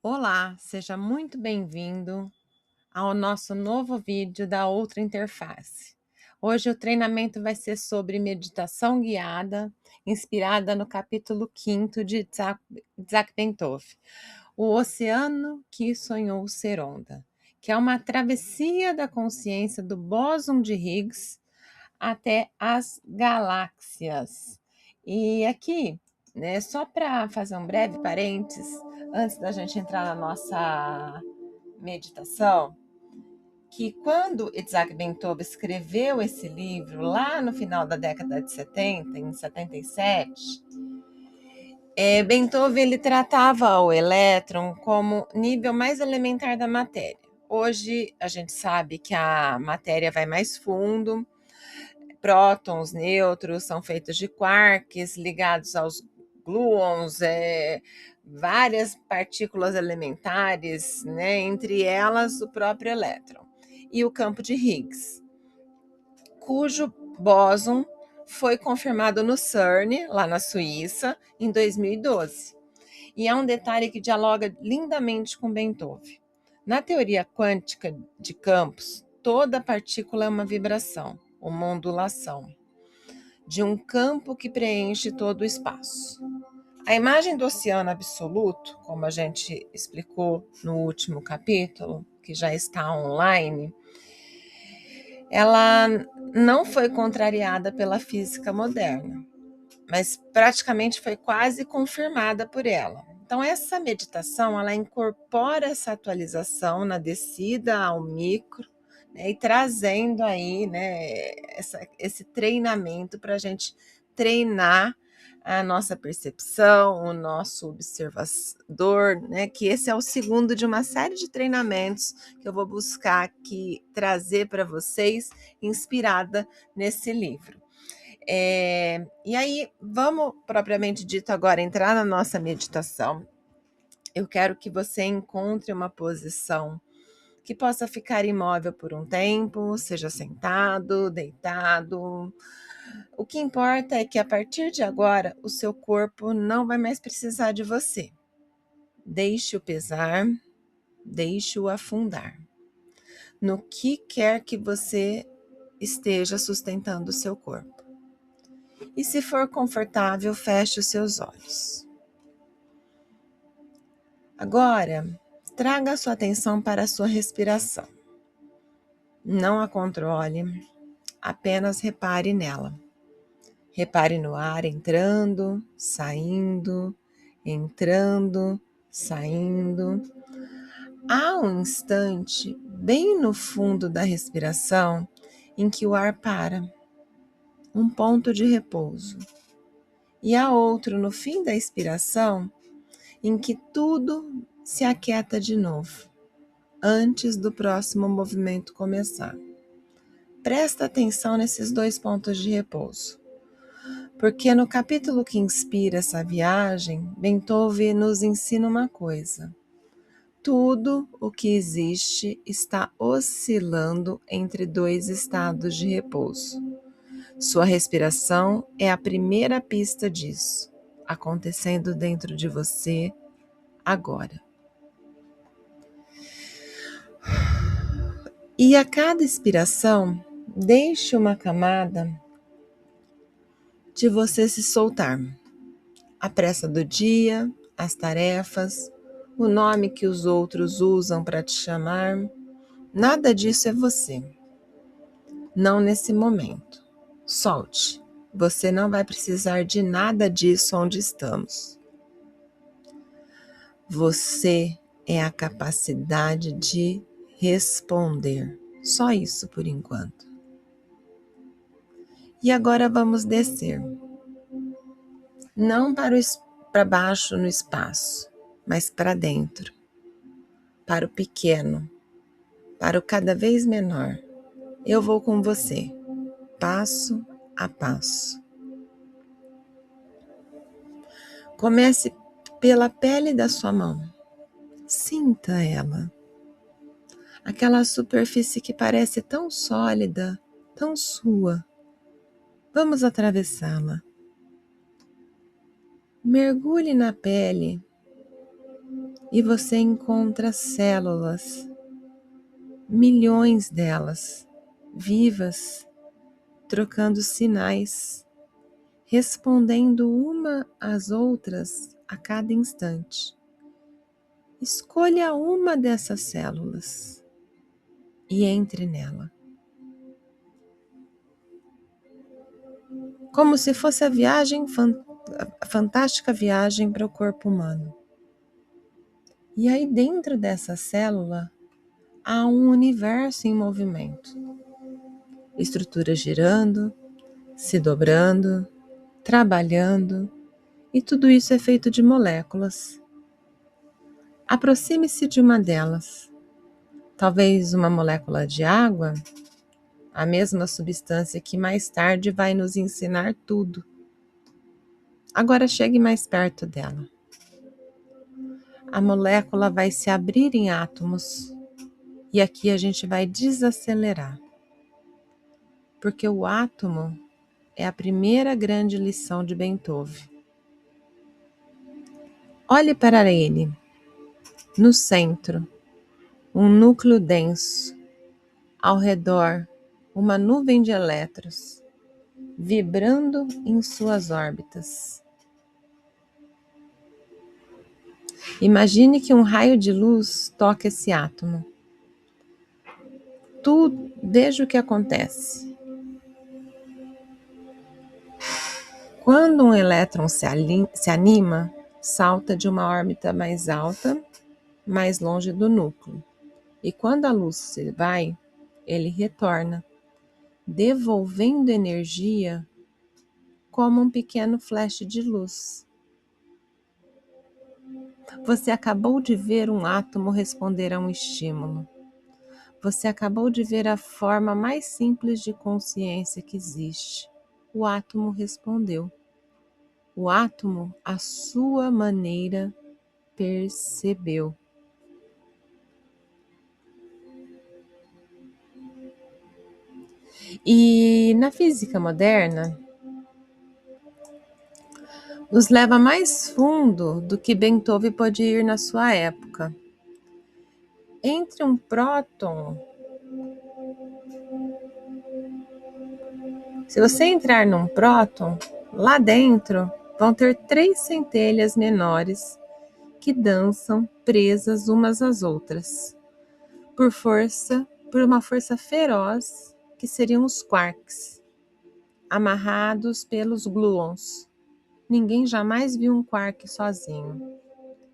Olá, seja muito bem-vindo ao nosso novo vídeo da outra interface. Hoje o treinamento vai ser sobre meditação guiada, inspirada no capítulo 5 de Isaac Bentov, O Oceano que Sonhou Ser Onda, que é uma travessia da consciência do bóson de Higgs até as galáxias. E aqui, né, só para fazer um breve parênteses, antes da gente entrar na nossa meditação, que quando Isaac Bentov escreveu esse livro lá no final da década de 70, em 77, Bentov ele tratava o elétron como nível mais elementar da matéria. Hoje a gente sabe que a matéria vai mais fundo, prótons, nêutrons são feitos de quarks ligados aos gluons, várias partículas elementares, né, entre elas o próprio elétron, e o campo de Higgs, cujo bóson foi confirmado no CERN, lá na Suíça, em 2012. E é um detalhe que dialoga lindamente com Bentov. Na teoria quântica de campos, toda partícula é uma vibração, uma ondulação, de um campo que preenche todo o espaço. A imagem do oceano absoluto, como a gente explicou no último capítulo, que já está online, ela não foi contrariada pela física moderna, mas praticamente foi quase confirmada por ela. Então, essa meditação, ela incorpora essa atualização na descida ao micro, né, e trazendo aí, né, esse treinamento para a gente treinar a nossa percepção, o nosso observador, né, que esse é o segundo de uma série de treinamentos que eu vou buscar aqui trazer para vocês, inspirada nesse livro. E aí, vamos propriamente dito agora entrar na nossa meditação. Eu quero que você encontre uma posição que possa ficar imóvel por um tempo, seja sentado, deitado. O que importa é que a partir de agora o seu corpo não vai mais precisar de você. Deixe-o pesar, deixe-o afundar no que quer que você esteja sustentando o seu corpo. E se for confortável, feche os seus olhos. Agora, traga a sua atenção para a sua respiração. Não a controle, apenas repare nela. Repare no ar entrando, saindo, entrando, saindo. Há um instante, bem no fundo da respiração, em que o ar para, um ponto de repouso. E há outro no fim da expiração, em que tudo se aquieta de novo, antes do próximo movimento começar. Presta atenção nesses dois pontos de repouso, porque no capítulo que inspira essa viagem, Bentov nos ensina uma coisa: tudo o que existe está oscilando entre dois estados de repouso. Sua respiração é a primeira pista disso, acontecendo dentro de você agora. E a cada expiração, deixe uma camada de você se soltar. A pressa do dia, as tarefas, o nome que os outros usam para te chamar, nada disso é você. Não nesse momento. Solte. Você não vai precisar de nada disso onde estamos. Você é a capacidade de responder. Só isso por enquanto. E agora vamos descer. Não para baixo no espaço, mas para dentro. Para o pequeno. Para o cada vez menor. Eu vou com você, passo a passo. Comece pela pele da sua mão. Sinta ela. Aquela superfície que parece tão sólida, tão sua. Vamos atravessá-la. Mergulhe na pele e você encontra células, milhões delas, vivas, trocando sinais, respondendo uma às outras a cada instante. Escolha uma dessas células e entre nela. Como se fosse a fantástica viagem para o corpo humano. E aí dentro dessa célula há um universo em movimento. Estruturas girando, se dobrando, trabalhando, e tudo isso é feito de moléculas. Aproxime-se de uma delas. Talvez uma molécula de água, a mesma substância que mais tarde vai nos ensinar tudo. Agora chegue mais perto dela. A molécula vai se abrir em átomos e aqui a gente vai desacelerar. Porque o átomo é a primeira grande lição de Beethoven. Olhe para ele. No centro, um núcleo denso. Ao redor, uma nuvem de elétrons, vibrando em suas órbitas. Imagine que um raio de luz toca esse átomo. Veja o que acontece. Quando um elétron se anima, salta de uma órbita mais alta, mais longe do núcleo. E quando a luz se vai, ele retorna, devolvendo energia como um pequeno flash de luz. Você acabou de ver um átomo responder a um estímulo. Você acabou de ver a forma mais simples de consciência que existe. O átomo respondeu. O átomo, à sua maneira, percebeu. E na física moderna, nos leva mais fundo do que Beethoven pôde ir na sua época. Entre um próton, se você entrar num próton, lá dentro vão ter 3 centelhas menores que dançam presas umas às outras, por uma força feroz que seriam os quarks, amarrados pelos gluons. Ninguém jamais viu um quark sozinho.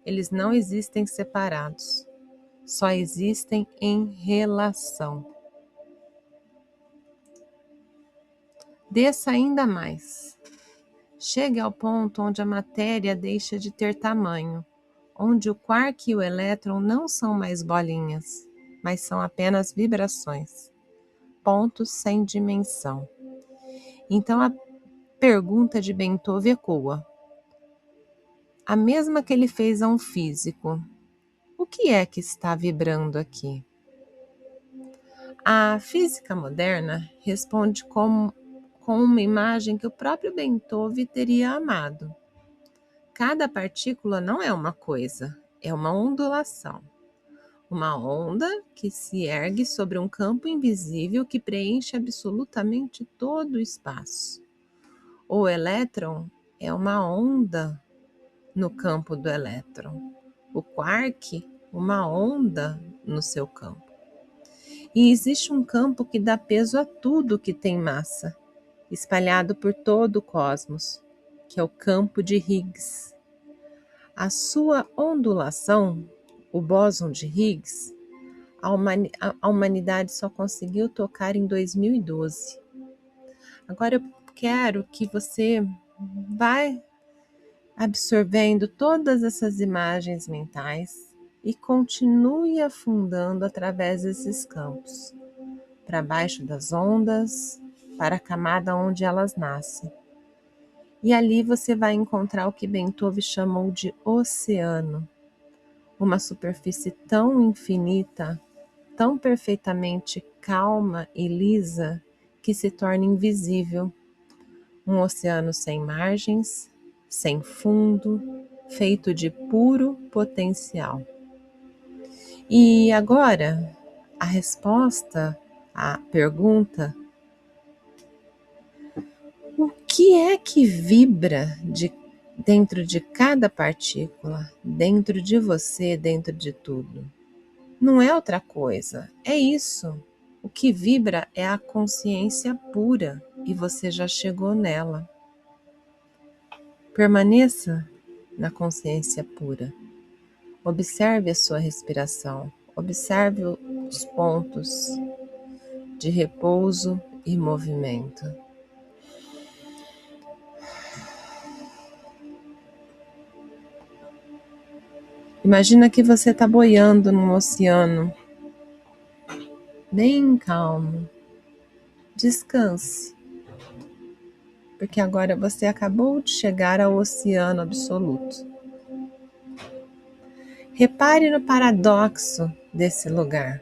Eles não existem separados, só existem em relação. Desça ainda mais. Chegue ao ponto onde a matéria deixa de ter tamanho, onde o quark e o elétron não são mais bolinhas, mas são apenas vibrações, pontos sem dimensão. Então a pergunta de Beethoven ecoa, a mesma que ele fez a um físico. O que é que está vibrando aqui? A física moderna responde com uma imagem que o próprio Beethoven teria amado. Cada partícula não é uma coisa, é uma ondulação. Uma onda que se ergue sobre um campo invisível que preenche absolutamente todo o espaço. O elétron é uma onda no campo do elétron. O quark, uma onda no seu campo. E existe um campo que dá peso a tudo que tem massa, espalhado por todo o cosmos, que é o campo de Higgs. A sua ondulação, o bóson de Higgs, a humanidade só conseguiu tocar em 2012. Agora eu quero que você vá absorvendo todas essas imagens mentais e continue afundando através desses campos, para baixo das ondas, para a camada onde elas nascem. E ali você vai encontrar o que Beethoven chamou de oceano, uma superfície tão infinita, tão perfeitamente calma e lisa, que se torna invisível. Um oceano sem margens, sem fundo, feito de puro potencial. E agora, a resposta à pergunta: o que é que vibra dentro de cada partícula, dentro de você, dentro de tudo? Não é outra coisa, é isso. O que vibra é a consciência pura e você já chegou nela. Permaneça na consciência pura. Observe a sua respiração, observe os pontos de repouso e movimento. Imagina que você está boiando num oceano, bem calmo. Descanse, porque agora você acabou de chegar ao oceano absoluto. Repare no paradoxo desse lugar.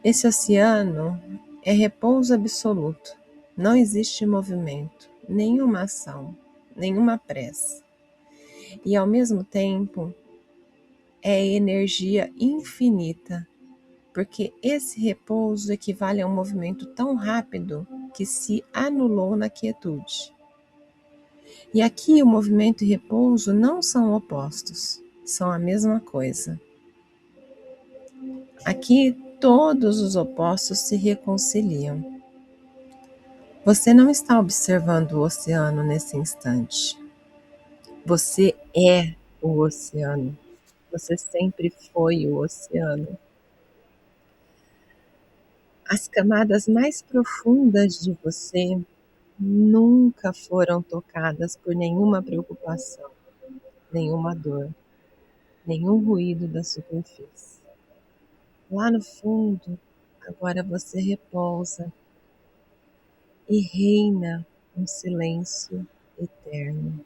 Esse oceano é repouso absoluto. Não existe movimento, nenhuma ação, nenhuma pressa. E ao mesmo tempo é energia infinita, porque esse repouso equivale a um movimento tão rápido que se anulou na quietude. E aqui o movimento e repouso não são opostos, são a mesma coisa. Aqui todos os opostos se reconciliam. Você não está observando o oceano nesse instante. Você é o oceano. Você sempre foi o oceano. As camadas mais profundas de você nunca foram tocadas por nenhuma preocupação, nenhuma dor, nenhum ruído da superfície. Lá no fundo, agora você repousa e reina um silêncio eterno.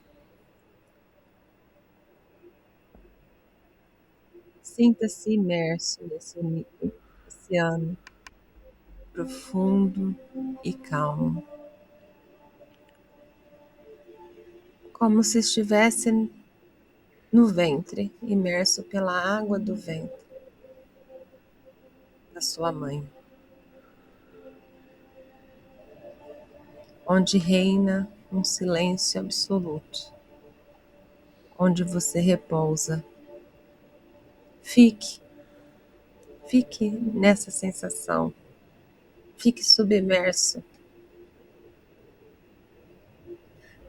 Sinta-se imerso nesse oceano profundo e calmo, como se estivesse no ventre, imerso pela água do ventre da sua mãe, onde reina um silêncio absoluto, onde você repousa. Fique nessa sensação, fique submerso.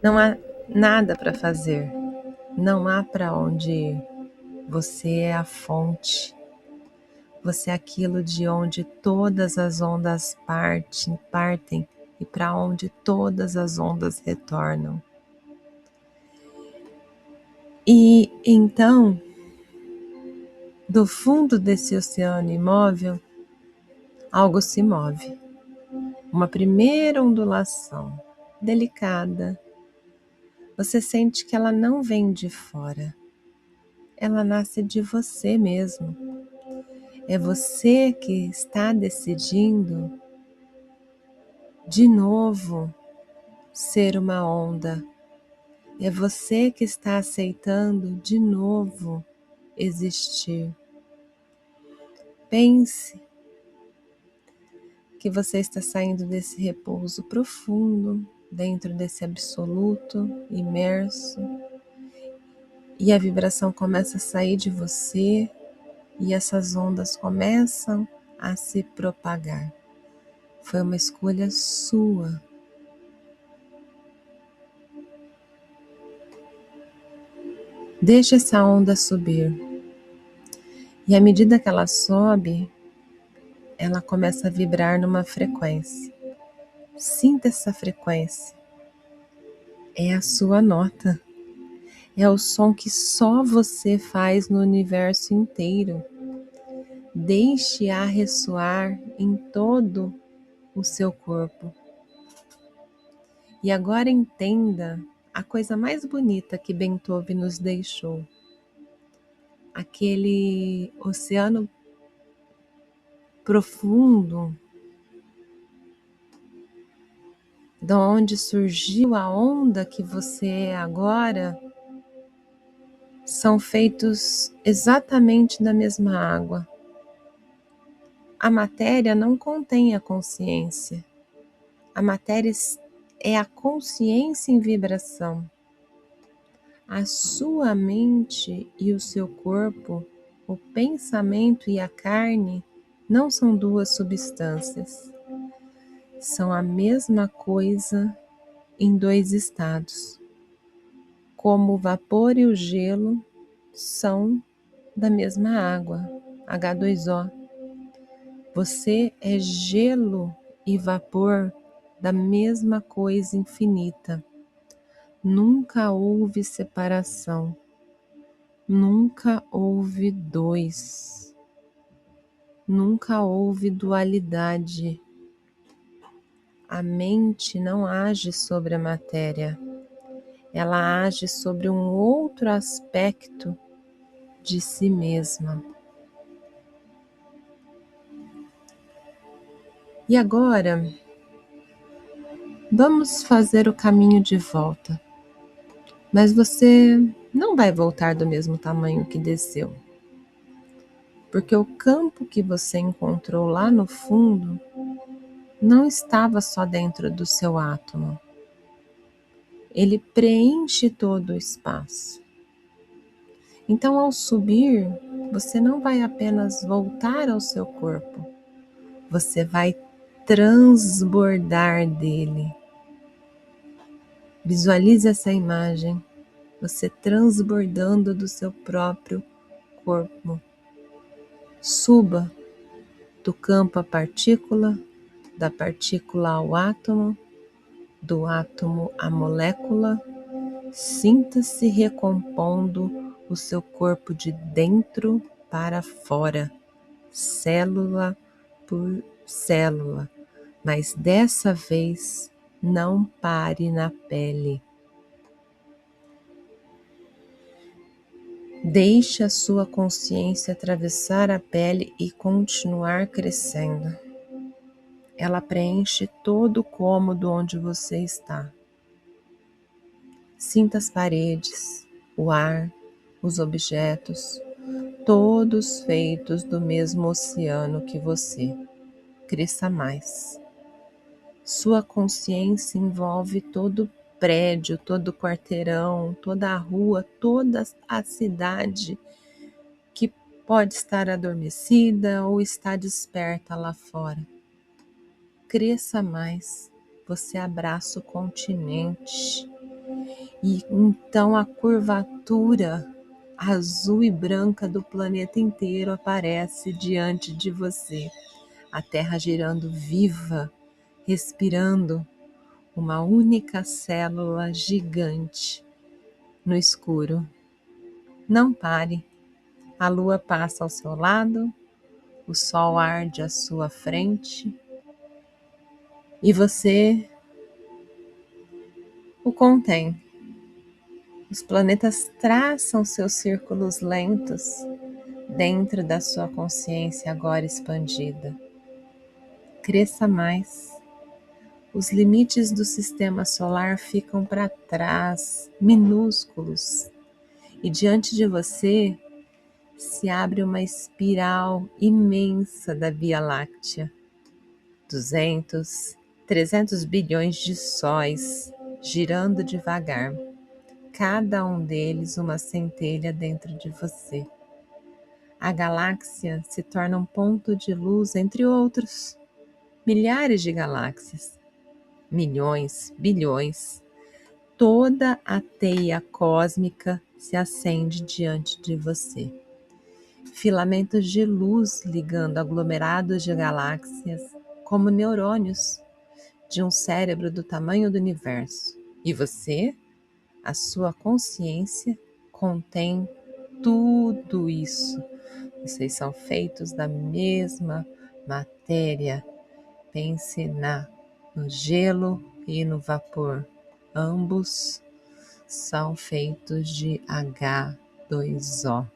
Não há nada para fazer, não há para onde ir. Você é a fonte. Você é aquilo de onde todas as ondas partem e para onde todas as ondas retornam. E então, do fundo desse oceano imóvel, algo se move. Uma primeira ondulação, delicada. Você sente que ela não vem de fora. Ela nasce de você mesmo. É você que está decidindo de novo ser uma onda. É você que está aceitando de novo existir. Pense que você está saindo desse repouso profundo, dentro desse absoluto, imerso, e a vibração começa a sair de você e essas ondas começam a se propagar. Foi uma escolha sua. Deixe essa onda subir. E à medida que ela sobe, ela começa a vibrar numa frequência. Sinta essa frequência. É a sua nota. É o som que só você faz no universo inteiro. Deixe-a ressoar em todo o seu corpo. E agora entenda a coisa mais bonita que Beethoven nos deixou. Aquele oceano profundo, de onde surgiu a onda que você é agora, são feitos exatamente da mesma água. A matéria não contém a consciência. A matéria é a consciência em vibração. A sua mente e o seu corpo, o pensamento e a carne, não são duas substâncias. São a mesma coisa em dois estados. Como o vapor e o gelo são da mesma água, H2O. Você é gelo e vapor da mesma coisa infinita. Nunca houve separação. Nunca houve dois. Nunca houve dualidade. A mente não age sobre a matéria. Ela age sobre um outro aspecto de si mesma. E agora, vamos fazer o caminho de volta. Mas você não vai voltar do mesmo tamanho que desceu. Porque o campo que você encontrou lá no fundo não estava só dentro do seu átomo. Ele preenche todo o espaço. Então, ao subir, você não vai apenas voltar ao seu corpo, você vai transbordar dele. Visualize essa imagem, você transbordando do seu próprio corpo. Suba do campo à partícula, da partícula ao átomo, do átomo à molécula. Sinta-se recompondo o seu corpo de dentro para fora, célula por célula, mas dessa vez não pare na pele. Deixe a sua consciência atravessar a pele e continuar crescendo. Ela preenche todo o cômodo onde você está. Sinta as paredes, o ar, os objetos, todos feitos do mesmo oceano que você. Cresça mais. Sua consciência envolve todo o prédio, todo o quarteirão, toda a rua, toda a cidade que pode estar adormecida ou está desperta lá fora. Cresça mais. Você abraça o continente. E então a curvatura azul e branca do planeta inteiro aparece diante de você. A Terra girando viva, respirando, uma única célula gigante no escuro. Não pare. A lua passa ao seu lado, o sol arde à sua frente e você o contém. Os planetas traçam seus círculos lentos dentro da sua consciência agora expandida. Cresça mais. Os limites do sistema solar ficam para trás, minúsculos, e diante de você se abre uma espiral imensa da Via Láctea. 200, 300 bilhões de sóis girando devagar. Cada um deles uma centelha dentro de você. A galáxia se torna um ponto de luz entre outros. Milhares de galáxias, milhões, bilhões. Toda a teia cósmica se acende diante de você. Filamentos de luz ligando aglomerados de galáxias, como neurônios de um cérebro do tamanho do universo. E você? A sua consciência contém tudo isso. Vocês são feitos da mesma matéria. Pense no gelo e no vapor. Ambos são feitos de H2O.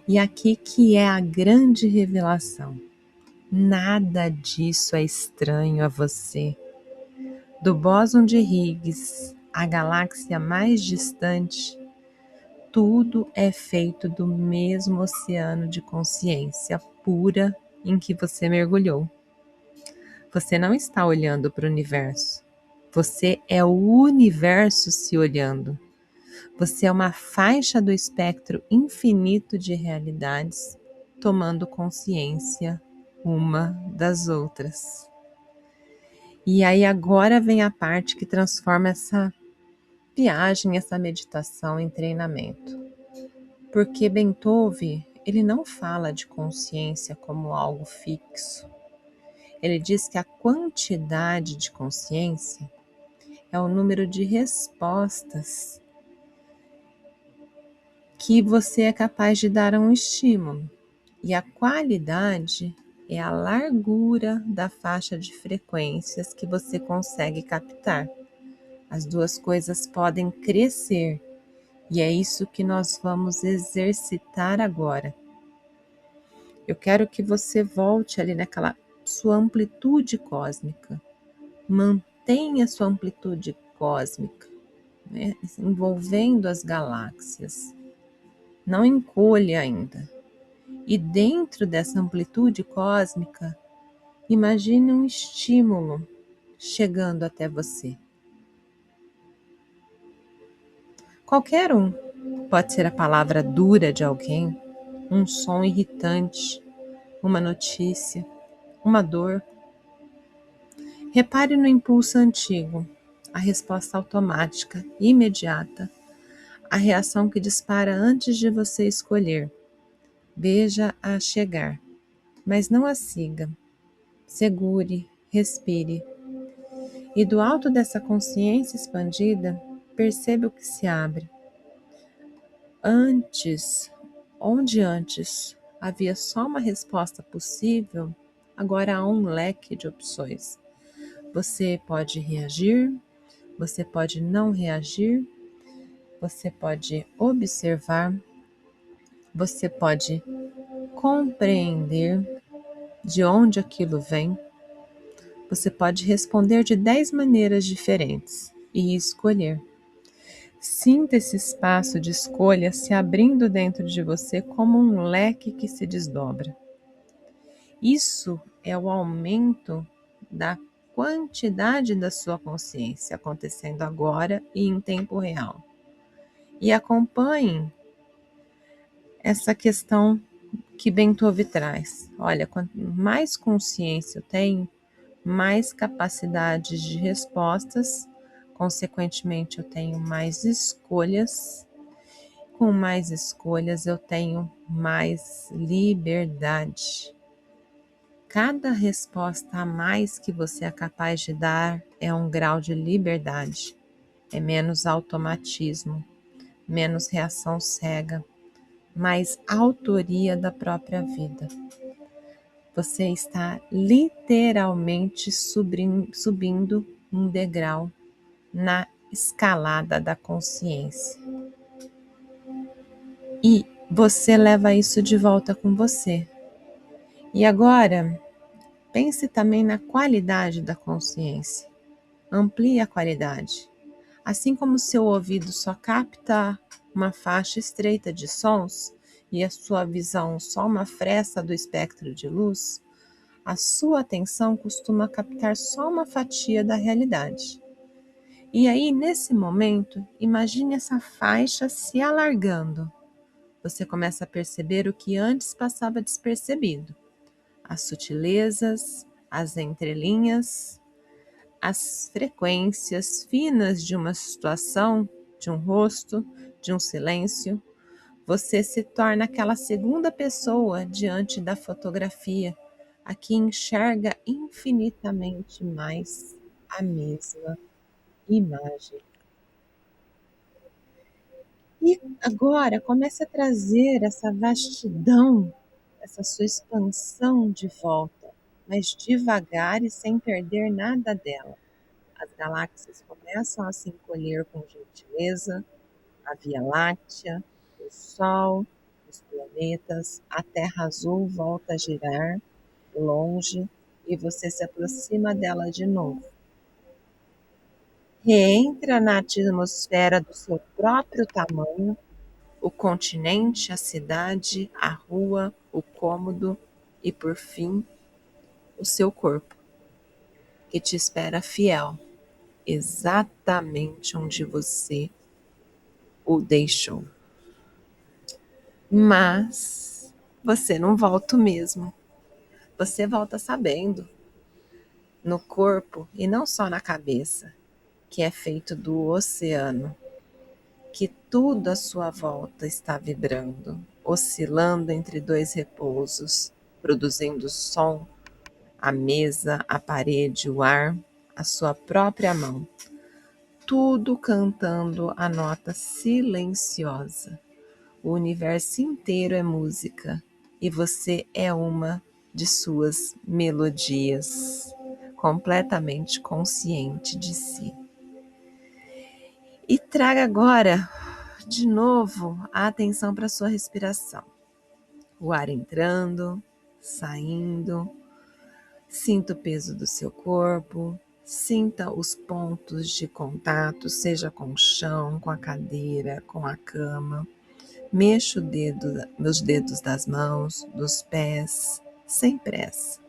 E aqui que é a grande revelação. Nada disso é estranho a você. Do bóson de Higgs, a galáxia mais distante, tudo é feito do mesmo oceano de consciência pura em que você mergulhou. Você não está olhando para o universo. Você é o universo se olhando. Você é uma faixa do espectro infinito de realidades, tomando consciência uma das outras. E aí agora vem a parte que transforma essa viagem, essa meditação em treinamento. Porque Bentove, ele não fala de consciência como algo fixo. Ele diz que a quantidade de consciência é o número de respostas que você é capaz de dar a um estímulo. E a qualidade é a largura da faixa de frequências que você consegue captar. As duas coisas podem crescer, e é isso que nós vamos exercitar agora. Eu quero que você volte ali naquela sua amplitude cósmica. Mantenha sua amplitude cósmica, né, envolvendo as galáxias. Não encolha ainda. E dentro dessa amplitude cósmica, imagine um estímulo chegando até você. Qualquer um. Pode ser a palavra dura de alguém, um som irritante, uma notícia, uma dor. Repare no impulso antigo, a resposta automática, imediata, a reação que dispara antes de você escolher. Veja-a chegar, mas não a siga. Segure, respire. E do alto dessa consciência expandida, perceba o que se abre. Onde antes havia só uma resposta possível, agora há um leque de opções. Você pode reagir, você pode não reagir, você pode observar, você pode compreender de onde aquilo vem. Você pode responder de 10 maneiras diferentes e escolher. Sinta esse espaço de escolha se abrindo dentro de você como um leque que se desdobra. Isso é o aumento da quantidade da sua consciência acontecendo agora e em tempo real. E acompanhe essa questão que Bentove traz. Olha, quanto mais consciência eu tenho, mais capacidades de respostas, consequentemente eu tenho mais escolhas. Com mais escolhas eu tenho mais liberdade. Cada resposta a mais que você é capaz de dar é um grau de liberdade, é menos automatismo, menos reação cega, mais autoria da própria vida. Você está literalmente subindo um degrau na escalada da consciência. E você leva isso de volta com você. E agora, pense também na qualidade da consciência. Amplie a qualidade. Assim como seu ouvido só capta uma faixa estreita de sons e a sua visão só uma fresta do espectro de luz, a sua atenção costuma captar só uma fatia da realidade. E aí, nesse momento, imagine essa faixa se alargando. Você começa a perceber o que antes passava despercebido. As sutilezas, as entrelinhas, as frequências finas de uma situação, de um rosto, de um silêncio. Você se torna aquela segunda pessoa diante da fotografia, a que enxerga infinitamente mais a mesma imagem. E agora comece a trazer essa vastidão, essa sua expansão de volta, mas devagar e sem perder nada dela. As galáxias começam a se encolher com gentileza, a Via Láctea, o Sol, os planetas, a Terra azul volta a girar longe e você se aproxima dela de novo. Reentra na atmosfera do seu próprio tamanho, o continente, a cidade, a rua, o cômodo e, por fim, o seu corpo, que te espera fiel, exatamente onde você o deixou. Mas você não volta mesmo. Você volta sabendo, no corpo e não só na cabeça, que é feito do oceano, que tudo à sua volta está vibrando, oscilando entre dois repousos, produzindo som, a mesa, a parede, o ar, a sua própria mão, tudo cantando a nota silenciosa. O universo inteiro é música e você é uma de suas melodias, completamente consciente de si. E traga agora, de novo, a atenção para a sua respiração. O ar entrando, saindo, sinta o peso do seu corpo, sinta os pontos de contato, seja com o chão, com a cadeira, com a cama. Mexa meus dedos das mãos, dos pés, sem pressa.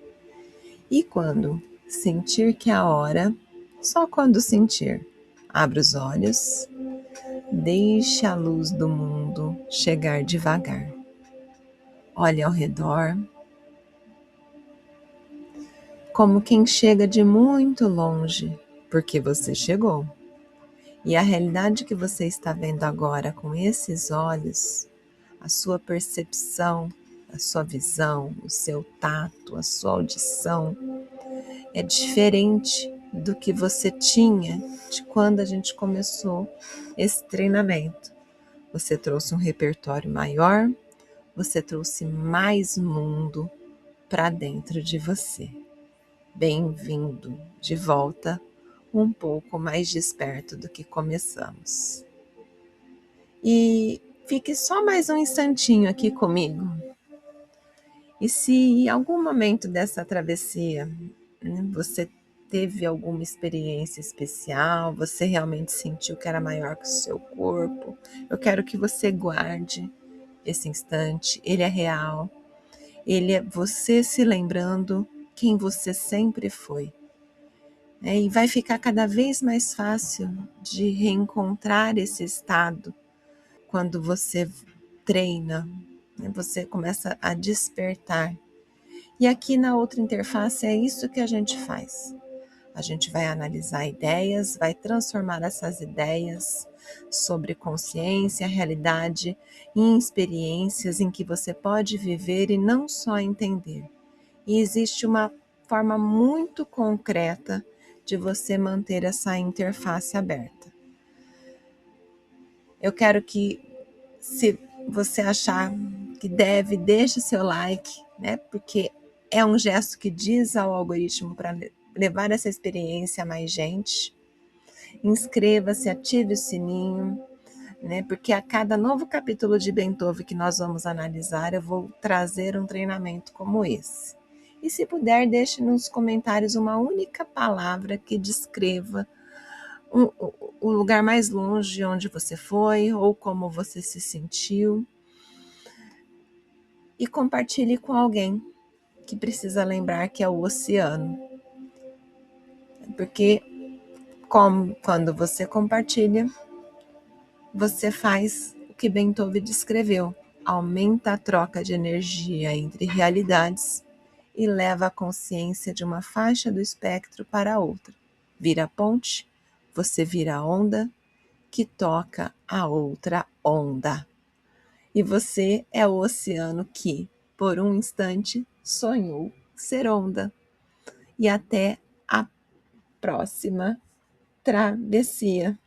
E quando sentir que é a hora, só quando sentir, abra os olhos, deixe a luz do mundo chegar devagar. Olhe ao redor, como quem chega de muito longe, porque você chegou. E a realidade que você está vendo agora com esses olhos, a sua percepção, a sua visão, o seu tato, a sua audição, é diferente do que você tinha de quando a gente começou esse treinamento. Você trouxe um repertório maior, você trouxe mais mundo para dentro de você. Bem-vindo de volta, um pouco mais desperto do que começamos. E fique só mais um instantinho aqui comigo. E se em algum momento dessa travessia, você teve alguma experiência especial, você realmente sentiu que era maior que o seu corpo, eu quero que você guarde esse instante. Ele é real, ele é você se lembrando quem você sempre foi. E vai ficar cada vez mais fácil de reencontrar esse estado quando você treina, você começa a despertar. E aqui na outra interface é isso que a gente faz. A gente vai analisar ideias, vai transformar essas ideias sobre consciência, realidade, em experiências em que você pode viver e não só entender. E existe uma forma muito concreta de você manter essa interface aberta. Eu quero que, se você achar que deve, deixe seu like, porque é um gesto que diz ao algoritmo para levar essa experiência a mais gente. Inscreva-se, ative o sininho, porque a cada novo capítulo de Bentove que nós vamos analisar, eu vou trazer um treinamento como esse. E se puder, deixe nos comentários uma única palavra que descreva o lugar mais longe onde você foi ou como você se sentiu. E compartilhe com alguém que precisa lembrar que é o oceano. Porque quando você compartilha, você faz o que Bentove descreveu. Aumenta a troca de energia entre realidades e leva a consciência de uma faixa do espectro para outra. Vira ponte, você vira onda que toca a outra onda. E você é o oceano que, por um instante, sonhou ser onda. E até a próxima travessia.